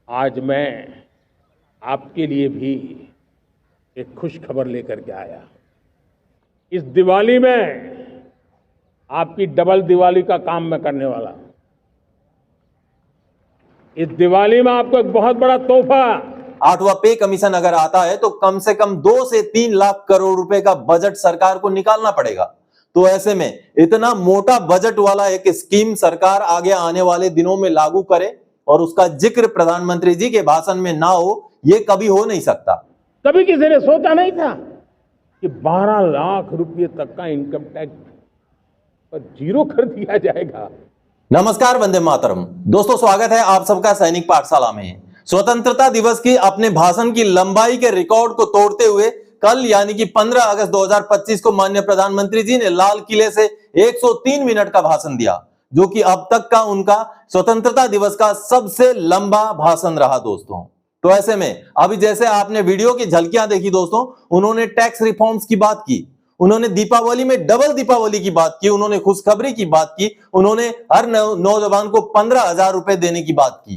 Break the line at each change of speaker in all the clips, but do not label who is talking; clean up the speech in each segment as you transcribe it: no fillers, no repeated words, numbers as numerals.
आज मैं आपके लिए भी एक खुश खबर लेकर के आया। इस दिवाली में आपकी डबल दिवाली का काम मैं करने वाला हूं। इस दिवाली में आपको एक बहुत बड़ा तोहफा,
8वां पे कमीशन अगर आता है तो कम से कम 2 से 3 लाख करोड़ रुपए का बजट सरकार को निकालना पड़ेगा। तो ऐसे में इतना मोटा बजट वाला एक स्कीम सरकार आगे आने वाले दिनों में लागू करे और उसका जिक्र प्रधानमंत्री जी के भाषण में ना हो, यह कभी हो नहीं सकता।
कभी किसी ने सोचा नहीं था कि 12 लाख रुपए तक का इनकम टैक्स पर जीरो कर दिया जाएगा।
नमस्कार, वंदे मातरम। दोस्तों, स्वागत है आप सबका सैनिक पाठशाला में। स्वतंत्रता दिवस की अपने भाषण की लंबाई के रिकॉर्ड को तोड़ते हुए कल यानी कि 15 अगस्त 2025 को माननीय प्रधानमंत्री जी ने लाल किले से 103 मिनट का भाषण दिया, जो कि अब तक का उनका स्वतंत्रता दिवस का सबसे लंबा भाषण रहा दोस्तों। तो ऐसे में अभी जैसे आपने वीडियो की झलकियां देखी दोस्तों, उन्होंने टैक्स रिफॉर्म्स की बात की, उन्होंने दीपावली में डबल दीपावली की बात की, उन्होंने खुशखबरी की बात की, उन्होंने हर नौजवान को 15,000 रुपए देने की बात की।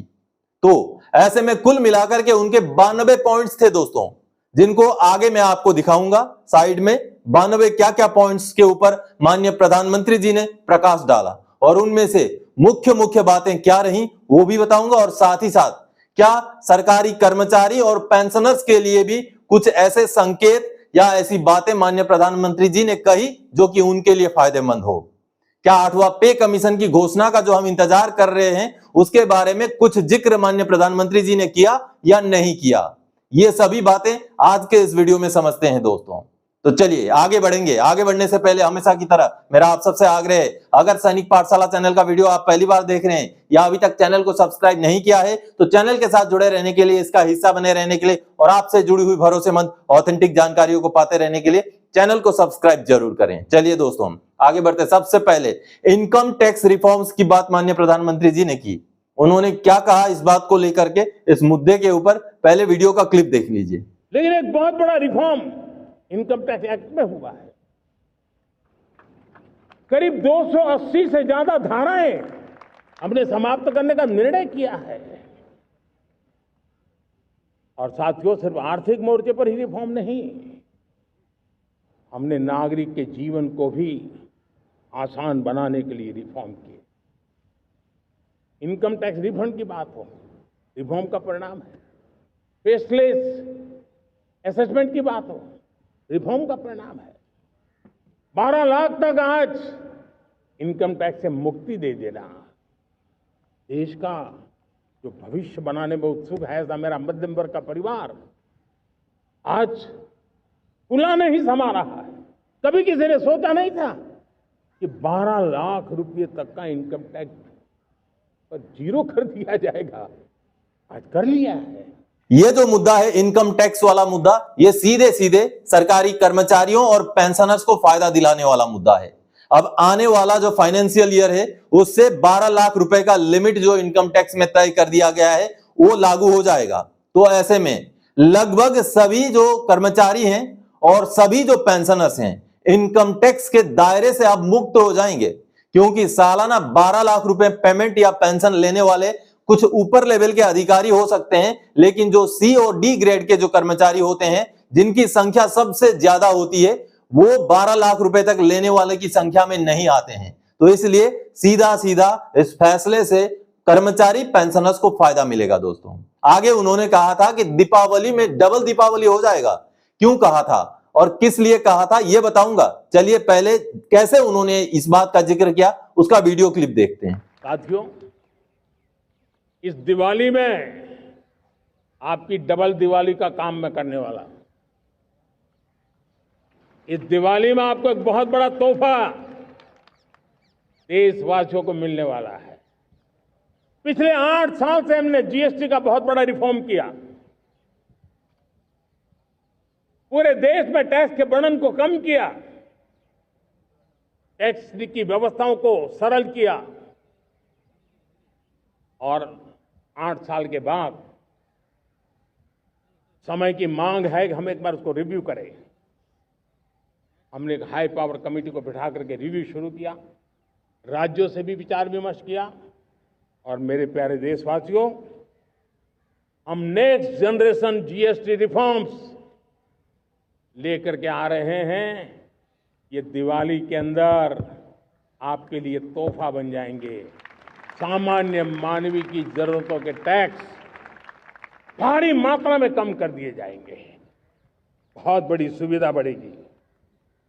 तो ऐसे में कुल मिलाकर के उनके 92 पॉइंट्स थे दोस्तों, जिनको आगे मैं आपको दिखाऊंगा। साइड में 92 क्या क्या पॉइंट्स के ऊपर माननीय प्रधानमंत्री जी ने प्रकाश डाला और उनमें से मुख्य मुख्य बातें क्या रही वो भी बताऊंगा, और साथ ही साथ क्या सरकारी कर्मचारी और पेंशनर्स के लिए भी कुछ ऐसे संकेत या ऐसी बातें माननीय प्रधानमंत्री जी ने कही जो कि उनके लिए फायदेमंद हो। क्या 8वां पे कमीशन की घोषणा का जो हम इंतजार कर रहे हैं उसके बारे में कुछ जिक्र माननीय प्रधानमंत्री जी ने किया या नहीं किया, ये सभी बातें आज के इस वीडियो में समझते हैं दोस्तों। तो चलिए आगे बढ़ेंगे। आगे बढ़ने से पहले हमेशा की तरह मेरा आप सबसे आग्रह है, अगर सैनिक पाठशाला चैनल का वीडियो आप पहली बार देख रहे हैं या अभी तक चैनल को सब्सक्राइब नहीं किया है तो चैनल के साथ जुड़े रहने के लिए, इसका हिस्सा बने रहने के लिए और आपसे जुड़ी हुई भरोसेमंद ऑथेंटिक जानकारियों को पाते रहने के लिए चैनल को सब्सक्राइब जरूर करें। चलिए दोस्तों हम आगे बढ़ते। सबसे पहले इनकम टैक्स रिफॉर्म्स की बात माननीय प्रधानमंत्री जी ने की। उन्होंने क्या कहा इस बात को लेकर के, इस मुद्दे के ऊपर पहले वीडियो का क्लिप देख लीजिए।
लेकिन एक बहुत बड़ा रिफॉर्म इनकम टैक्स एक्ट में हुआ है। करीब 280 से ज्यादा धाराएं हमने समाप्त करने का निर्णय किया है। और साथियों, सिर्फ आर्थिक मोर्चे पर ही रिफॉर्म नहीं, हमने नागरिक के जीवन को भी आसान बनाने के लिए रिफॉर्म किए। इनकम टैक्स रिफंड की बात हो, रिफॉर्म का परिणाम है। फेसलेस असेसमेंट की बात हो, रिफॉर्म का परिणाम है। 12 लाख तक आज इनकम टैक्स से मुक्ति दे देना, देश का जो भविष्य बनाने में उत्सुक है ऐसा मेरा मध्यम वर्ग का परिवार आज खुला नहीं समा रहा है। कभी किसी ने सोचा नहीं था कि 12 लाख रुपए तक का इनकम टैक्स पर जीरो कर दिया जाएगा। आज कर लिया है।
ये जो मुद्दा है इनकम टैक्स वाला मुद्दा, ये सीधे सीधे सरकारी कर्मचारियों और पेंशनर्स को फायदा दिलाने वाला मुद्दा है। अब आने वाला जो फाइनेंशियल ईयर है उससे 12 लाख रुपए का लिमिट जो इनकम टैक्स में तय कर दिया गया है वो लागू हो जाएगा। तो ऐसे में लगभग सभी जो कर्मचारी हैं और सभी जो पेंशनर्स हैं इनकम टैक्स के दायरे से अब मुक्त हो जाएंगे, क्योंकि सालाना 12 लाख रुपए पेमेंट या पेंशन लेने वाले कुछ ऊपर लेवल के अधिकारी हो सकते हैं, लेकिन जो सी और डी ग्रेड के जो कर्मचारी होते हैं जिनकी संख्या सबसे ज्यादा होती है वो 12 लाख रुपए तक लेने वाले की संख्या में नहीं आते हैं। तो इसलिए सीधा सीधा इस फैसले से कर्मचारी पेंशनर्स को फायदा मिलेगा दोस्तों। आगे उन्होंने कहा था कि दीपावली में डबल दीपावली हो जाएगा। क्यों कहा था और किस लिए कहा था ये बताऊंगा। चलिए पहले कैसे उन्होंने इस बात का जिक्र किया उसका वीडियो क्लिप देखते हैं।
साथियों, इस दिवाली में आपकी डबल दिवाली का काम मैं करने वाला हूं। इस दिवाली में आपको एक बहुत बड़ा तोहफा देशवासियों को मिलने वाला है। पिछले 8 साल से हमने जीएसटी का बहुत बड़ा रिफॉर्म किया। पूरे देश में टैक्स के बर्डन को कम किया, टैक्स की व्यवस्थाओं को सरल किया और 8 साल के बाद समय की मांग है कि हम एक बार उसको रिव्यू करें। हमने एक हाई पावर कमेटी को बिठा करके रिव्यू शुरू किया, राज्यों से भी विचार विमर्श किया और मेरे प्यारे देशवासियों, हम नेक्स्ट जनरेशन जीएसटी रिफॉर्म्स लेकर के आ रहे हैं। ये दिवाली के अंदर आपके लिए तोहफा बन जाएंगे। सामान्य मानवीय की जरूरतों के टैक्स भारी मात्रा में कम कर दिए जाएंगे। बहुत बड़ी सुविधा बढ़ेगी।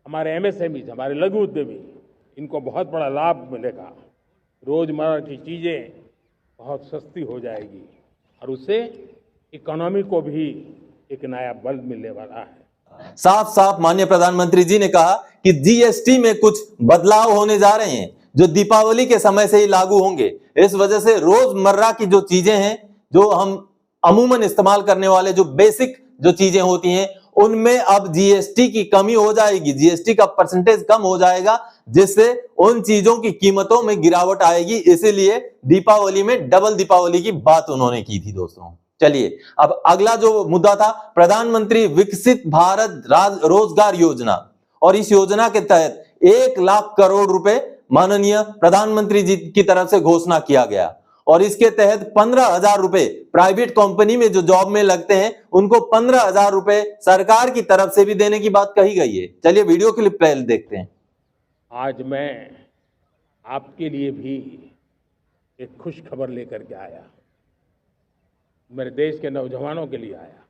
हमारे एमएसएमई, हमारे लघु उद्यमी, इनको बहुत बड़ा लाभ मिलेगा। रोजमर्रा की चीजें बहुत सस्ती हो जाएगी और उससे इकोनॉमी को भी एक नया बल मिलने वाला है।
साफ साफ माननीय प्रधानमंत्री जी ने कहा कि जीएसटी में कुछ बदलाव होने जा रहे हैं जो दीपावली के समय से ही लागू होंगे। इस वजह से रोजमर्रा की जो चीजें हैं, जो हम अमूमन इस्तेमाल करने वाले जो बेसिक जो चीजें होती हैं, उनमें अब जीएसटी की कमी हो जाएगी, जीएसटी का परसेंटेज कम हो जाएगा, जिससे उन चीजों की कीमतों में गिरावट आएगी। इसीलिए दीपावली में डबल दीपावली की बात उन्होंने की थी। दोस्तों चलिए अब अगला जो मुद्दा था, प्रधानमंत्री विकसित भारत रोजगार योजना, और इस योजना के तहत 1 लाख करोड़ रुपए माननीय प्रधानमंत्री जी की तरफ से घोषणा किया गया और इसके तहत 15,000 रुपए प्राइवेट कंपनी में जो जॉब में लगते हैं उनको 15,000 रुपए सरकार की तरफ से भी देने की बात कही गई है। चलिए वीडियो क्लिप पहले देखते हैं।
आज मैं आपके लिए भी एक खुश खबर लेकर के आया, मेरे देश के नौजवानों के लिए आया।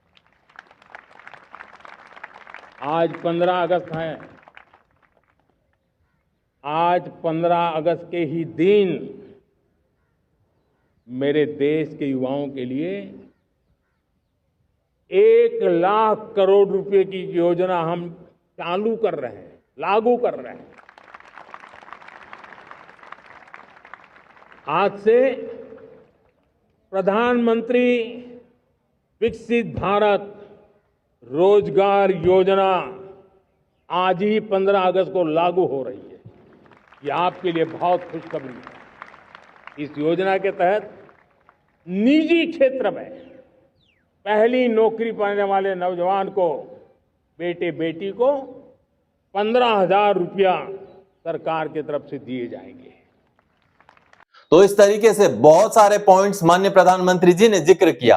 आज 15 अगस्त है। आज 15 अगस्त के ही दिन मेरे देश के युवाओं के लिए 1 लाख करोड़ रुपए की योजना हम चालू कर रहे हैं, लागू कर रहे हैं। आज से प्रधानमंत्री विकसित भारत रोजगार योजना आज ही 15 अगस्त को लागू हो रही है। ये आपके लिए बहुत खुशखबरी है। इस योजना के तहत निजी क्षेत्र में पहली नौकरी पाने वाले नौजवान को, बेटे बेटी को 15,000 रुपया सरकार की तरफ से दिए जाएंगे।
तो इस तरीके से बहुत सारे पॉइंट्स माननीय प्रधानमंत्री जी ने जिक्र किया।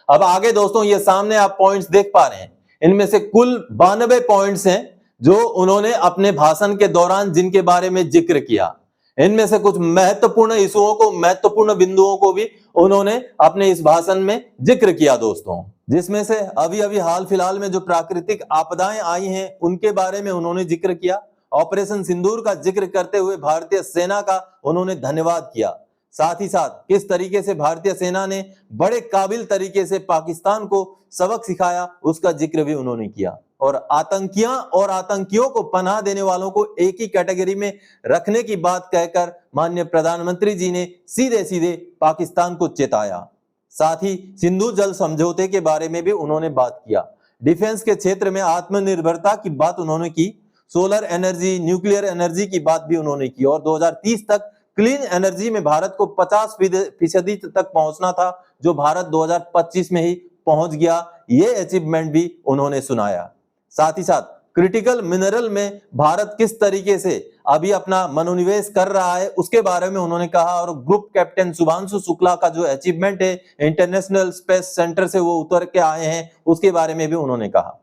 अब आगे दोस्तों ये सामने आप पॉइंट्स देख पा रहे हैं, इनमें से कुल 92 पॉइंट्स हैं जो उन्होंने अपने भाषण के दौरान जिनके बारे में जिक्र किया। इनमें से कुछ महत्वपूर्ण इशुओं को, महत्वपूर्ण बिंदुओं को भी उन्होंने अपने इस भाषण में जिक्र किया दोस्तों, जिसमें से अभी अभी हाल फिलहाल में जो प्राकृतिक आपदाएं आई हैं उनके बारे में उन्होंने जिक्र किया। ऑपरेशन सिंदूर का जिक्र करते हुए भारतीय सेना का उन्होंने धन्यवाद किया। साथ ही साथ किस तरीके से भारतीय सेना ने बड़े काबिल तरीके से पाकिस्तान को सबक सिखाया उसका जिक्र भी उन्होंने किया। और आतंकियां और आतंकियों को पनाह देने वालों को एक ही कैटेगरी में रखने की बात कहकर माननीय प्रधानमंत्री जी ने सीधे सीधे पाकिस्तान को चेताया। साथ ही सिंधु जल समझौते के बारे में भी उन्होंने बात किया। डिफेंस के क्षेत्र में आत्मनिर्भरता की बात उन्होंने की। सोलर एनर्जी, न्यूक्लियर एनर्जी की बात भी उन्होंने की और 2030 तक क्लीन एनर्जी में भारत को 50% तक पहुंचना था, जो भारत 2025 में ही पहुंच गया। ये अचीवमेंट भी उन्होंने सुनाया। साथ ही साथ क्रिटिकल मिनरल में भारत किस तरीके से अभी अपना मनोनिवेश कर रहा है उसके बारे में उन्होंने कहा। और ग्रुप कैप्टन शुभांशु शुक्ला का जो अचीवमेंट है, इंटरनेशनल स्पेस सेंटर से वो उतर के आए हैं, उसके बारे में भी उन्होंने कहा।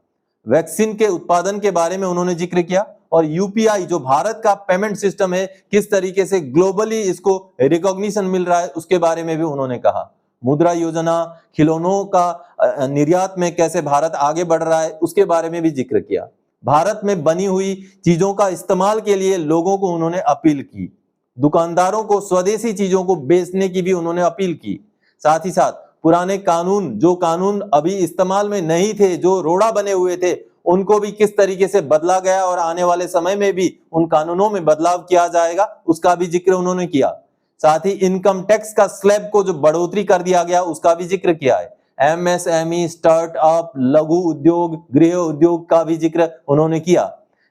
वैक्सीन के उत्पादन के बारे में उन्होंने जिक्र किया और यूपीआई जो भारत का पेमेंट सिस्टम है किस तरीके से ग्लोबली इसको रिकॉग्निशन मिल रहा है उसके बारे में भी उन्होंने कहा। मुद्रा योजना, खिलौनों का निर्यात में कैसे भारत आगे बढ़ रहा है उसके बारे में भी जिक्र किया। भारत में बनी हुई चीजों का इस्तेमाल के लिए लोगों को उन्होंने अपील की। दुकानदारों को स्वदेशी चीजों को बेचने की भी उन्होंने अपील की। साथ ही साथ पुराने कानून, जो कानून अभी इस्तेमाल में नहीं थे, जो रोड़ा बने हुए थे, उनको भी किस तरीके से बदला गया और आने वाले समय में भी उन कानूनों में बदलाव किया जाएगा उसका भी जिक्र उन्होंने किया। साथ ही इनकम टैक्स का स्लैब को जो बढ़ोतरी कर दिया गया उसका भी जिक्र किया है। एमएसएमई, स्टार्टअप, लघु उद्योग, गृह उद्योग का भी जिक्र उन्होंने किया।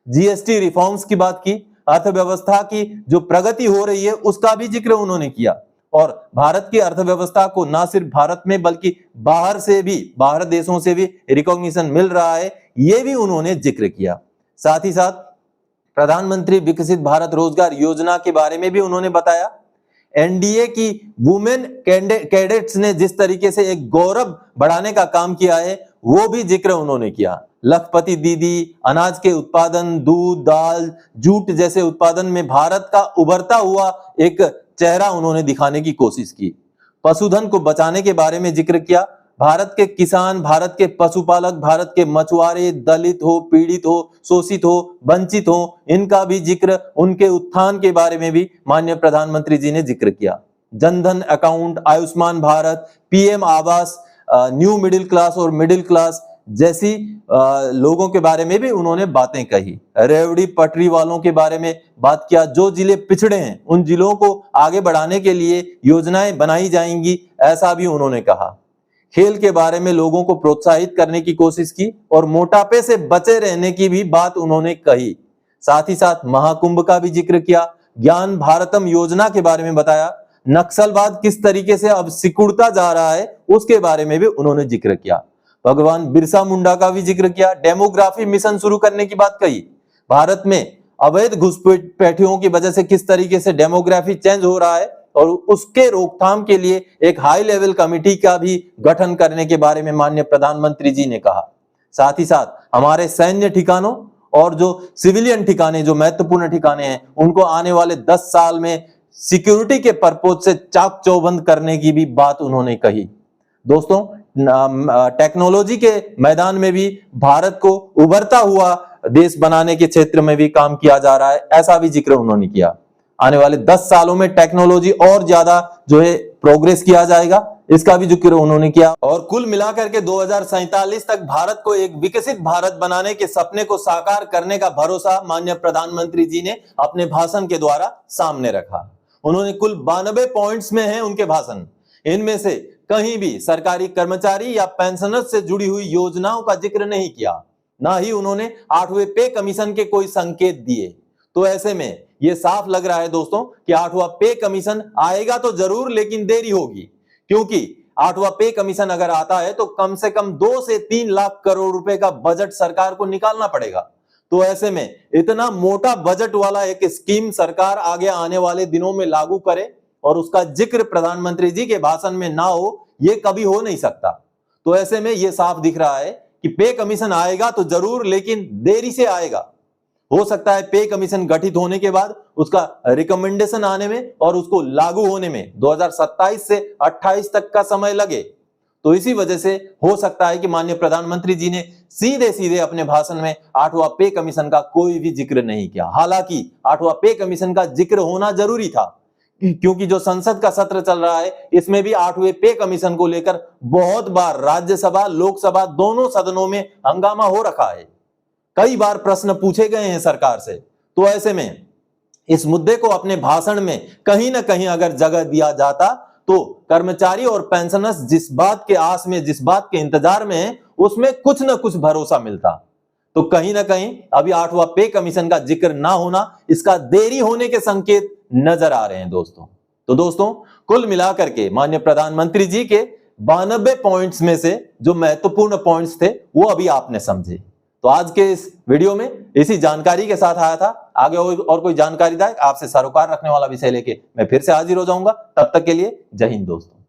जीएसटी रिफॉर्म्स की बात की, अर्थव्यवस्था की जो प्रगति हो रही है उसका भी जिक्र उन्होंने किया। और भारत की अर्थव्यवस्था को ना सिर्फ भारत में बल्कि बाहर से भी, बाहर देशों से भी रिकॉग्निशन मिल रहा है, ये भी उन्होंने जिक्र किया। साथ ही साथ प्रधानमंत्री विकसित भारत रोजगार योजना के बारे में भी उन्होंने बताया। एनडीए की वुमेन कैडेट्स ने जिस तरीके से एक गौरव बढ़ाने का काम किया है वो भी जिक्र उन्होंने किया। लखपति दीदी, अनाज के उत्पादन, दूध, दाल, जूट जैसे उत्पादन में भारत का उभरता हुआ एक चेहरा उन्होंने दिखाने की कोशिश की। पशुधन को बचाने के बारे में जिक्र किया। भारत के किसान, भारत के पशुपालक, भारत के मछुआरे, दलित हो, पीड़ित हो, शोषित हो, वंचित हो, इनका भी जिक्र, उनके उत्थान के बारे में भी माननीय प्रधानमंत्री जी ने जिक्र किया। जनधन अकाउंट, आयुष्मान भारत, पीएम आवास, न्यू मिडिल क्लास और मिडिल क्लास जैसी लोगों के बारे में भी उन्होंने बातें कही। रेवड़ी पटरी वालों के बारे में बात किया। जो जिले पिछड़े हैं उन जिलों को आगे बढ़ाने के लिए योजनाएं बनाई जाएंगी, ऐसा भी उन्होंने कहा। खेल के बारे में लोगों को प्रोत्साहित करने की कोशिश की और मोटापे से बचे रहने की भी बात उन्होंने कही। साथ ही साथ महाकुंभ का भी जिक्र किया। ज्ञान भारतम योजना के बारे में बताया। नक्सलवाद किस तरीके से अब सिकुड़ता जा रहा है उसके बारे में भी उन्होंने जिक्र किया। भगवान बिरसा मुंडा का भी जिक्र किया। डेमोग्राफी मिशन शुरू करने की बात कही। भारत में अवैध घुसपैठियों की वजह से किस तरीके से डेमोग्राफी चेंज हो रहा है और उसके रोकथाम के लिए एक हाई लेवल कमेटी का भी गठन करने के बारे में माननीय प्रधानमंत्री जी ने कहा। साथ ही साथ हमारे सैन्य ठिकानों और जो सिविलियन ठिकाने, जो महत्वपूर्ण ठिकाने हैं, उनको आने वाले 10 साल में सिक्योरिटी के पर्पज से चाक चौबंद करने की भी बात उन्होंने कही। दोस्तों, टेक्नोलॉजी के मैदान में भी भारत को उभरता हुआ देश बनाने के क्षेत्र में भी काम किया जा रहा है, ऐसा भी जिक्र उन्होंने किया। आने वाले 10 सालों में टेक्नोलॉजी और ज्यादा जो है प्रोग्रेस किया जाएगा, इसका भी जिक्र उन्होंने किया। और कुल मिलाकर के 2047 तक भारत को एक विकसित भारत बनाने के सपने को साकार करने का भरोसा माननीय प्रधानमंत्री जी ने अपने भाषण के द्वारा सामने रखा। उन्होंने कुल 92 पॉइंट्स में है उनके भाषण। इनमें से कहीं भी सरकारी कर्मचारी या पेंशनर्स से जुड़ी हुई योजनाओं का जिक्र नहीं किया, ना ही उन्होंने 8वें पे कमीशन के कोई संकेत दिए। तो ऐसे में यह साफ लग रहा है दोस्तों कि 8वां पे कमीशन आएगा तो जरूर, लेकिन देरी होगी, क्योंकि 8वां पे कमीशन अगर आता है तो कम से कम 2 से 3 लाख करोड़ रुपए का बजट सरकार को निकालना पड़ेगा। तो ऐसे में इतना मोटा बजट वाला एक स्कीम सरकार आगे आने वाले दिनों में लागू करे और उसका जिक्र प्रधानमंत्री जी के भाषण में ना हो, यह कभी हो नहीं सकता। तो ऐसे में यह साफ दिख रहा है कि पे कमीशन आएगा तो जरूर, लेकिन देरी से आएगा। हो सकता है पे कमीशन गठित होने के बाद उसका रिकमेंडेशन आने में और उसको लागू होने में 2027 से 28 तक का समय लगे। तो इसी वजह से हो सकता है कि माननीय प्रधानमंत्री जी ने सीधे सीधे अपने भाषण में 8वां पे कमीशन का कोई भी जिक्र नहीं किया। हालांकि 8वां पे कमीशन का जिक्र होना जरूरी था, क्योंकि जो संसद का सत्र चल रहा है इसमें भी 8वें पे कमीशन को लेकर बहुत बार राज्यसभा, लोकसभा दोनों सदनों में हंगामा हो रखा है। कई बार प्रश्न पूछे गए हैं सरकार से। तो ऐसे में इस मुद्दे को अपने भाषण में कहीं ना कहीं अगर जगह दिया जाता तो कर्मचारी और पेंशनर्स जिस बात के आस में, जिस बात के इंतजार में है, उसमें कुछ ना कुछ भरोसा मिलता। तो कहीं ना कहीं अभी 8वां पे कमीशन का जिक्र ना होना, इसका देरी होने के संकेत नजर आ रहे हैं दोस्तों। तो दोस्तों, कुल मिलाकर के माननीय प्रधानमंत्री जी के 92 पॉइंट्स में से जो महत्वपूर्ण पॉइंट्स थे वो अभी आपने समझे। तो आज के इस वीडियो में इसी जानकारी के साथ आया था। आगे और कोई जानकारीदायक आपसे सरोकार रखने वाला विषय लेके मैं फिर से हाजिर हो जाऊंगा। तब तक के लिए जय हिंद दोस्तों।